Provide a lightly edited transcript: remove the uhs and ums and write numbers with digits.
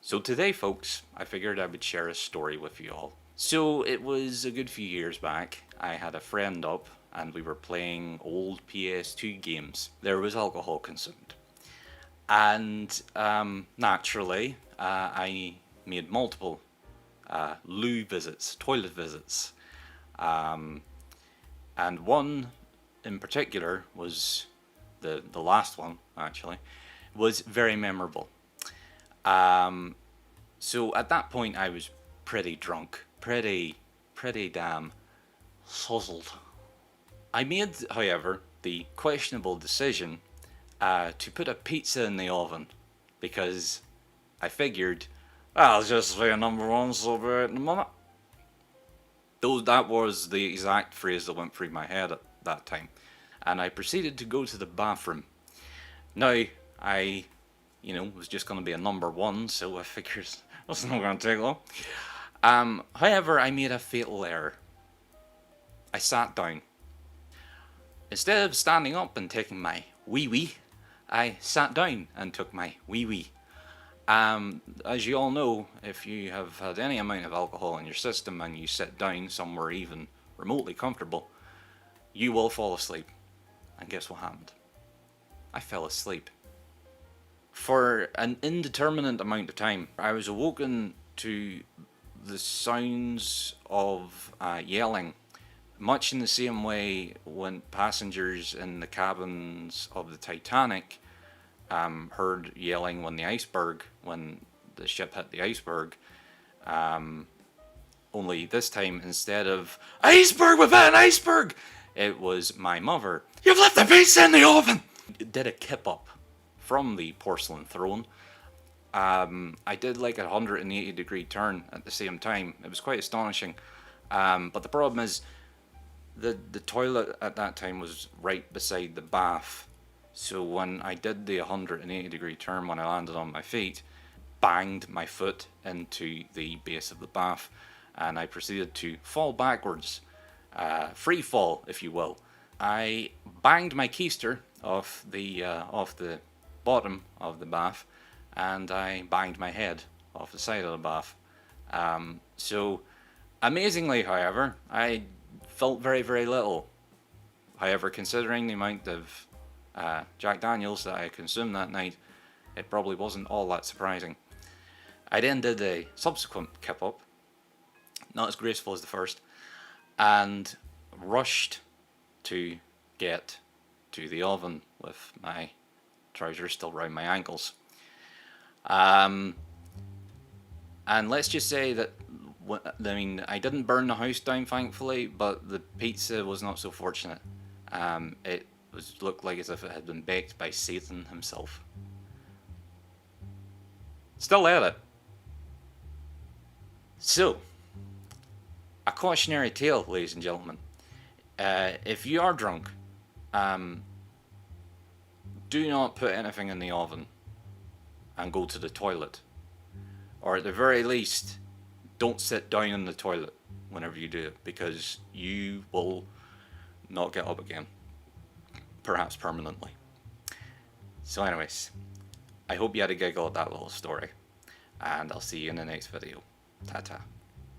So today, folks, I figured I would share a story with you all. So it was a good few years back. I had a friend up and we were playing old PS2 games. There was alcohol consumed. And naturally, I made multiple loo visits, toilet visits. And one in particular was the last one, actually, was very memorable. So at that point, I was pretty drunk, pretty damn fuzzled. I made, however, the questionable decision to put a pizza in the oven because I figured I'll just be a number one sober in a minute. Though that was the exact phrase that went through my head at that time, and I proceeded to go to the bathroom. Now I was just going to be a number one, so I figured that's not going to take long. However, I made a fatal error. I sat down. Instead of standing up and taking my wee-wee, I sat down and took my wee-wee. As you all know, if you have had any amount of alcohol in your system and you sit down somewhere even remotely comfortable, you will fall asleep. And guess what happened? I fell asleep. For an indeterminate amount of time, I was awoken to the sounds of yelling, much in the same way when passengers in the cabins of the Titanic heard yelling when the ship hit the iceberg. Only this time, instead of "iceberg within iceberg," it was my mother. "You've left the pizza in the oven!" Did a kip up from the porcelain throne. I did like a 180-degree turn at the same time. It was quite astonishing. But the problem is, the toilet at that time was right beside the bath. So when I did the 180-degree turn, when I landed on my feet, banged my foot into the base of the bath, and I proceeded to fall backwards, free fall, if you will. I banged my keister off the bottom of the bath, and I banged my head off the side of the bath. So, amazingly, however, I felt very, very little. However, considering the amount of Jack Daniels that I consumed that night, it probably wasn't all that surprising. I then did a subsequent kip up, not as graceful as the first, and rushed to get to the oven with my trousers still round my ankles. And let's just say that, I didn't burn the house down, thankfully, but the pizza was not so fortunate. It looked like as if it had been baked by Satan himself. Still ate it. So, a cautionary tale, ladies and gentlemen. If you are drunk, do not put anything in the oven and go to the toilet. Or at the very least, don't sit down in the toilet whenever you do it, because you will not get up again. Perhaps permanently. So anyways, I hope you had a giggle at that little story, and I'll see you in the next video. Ta-ta.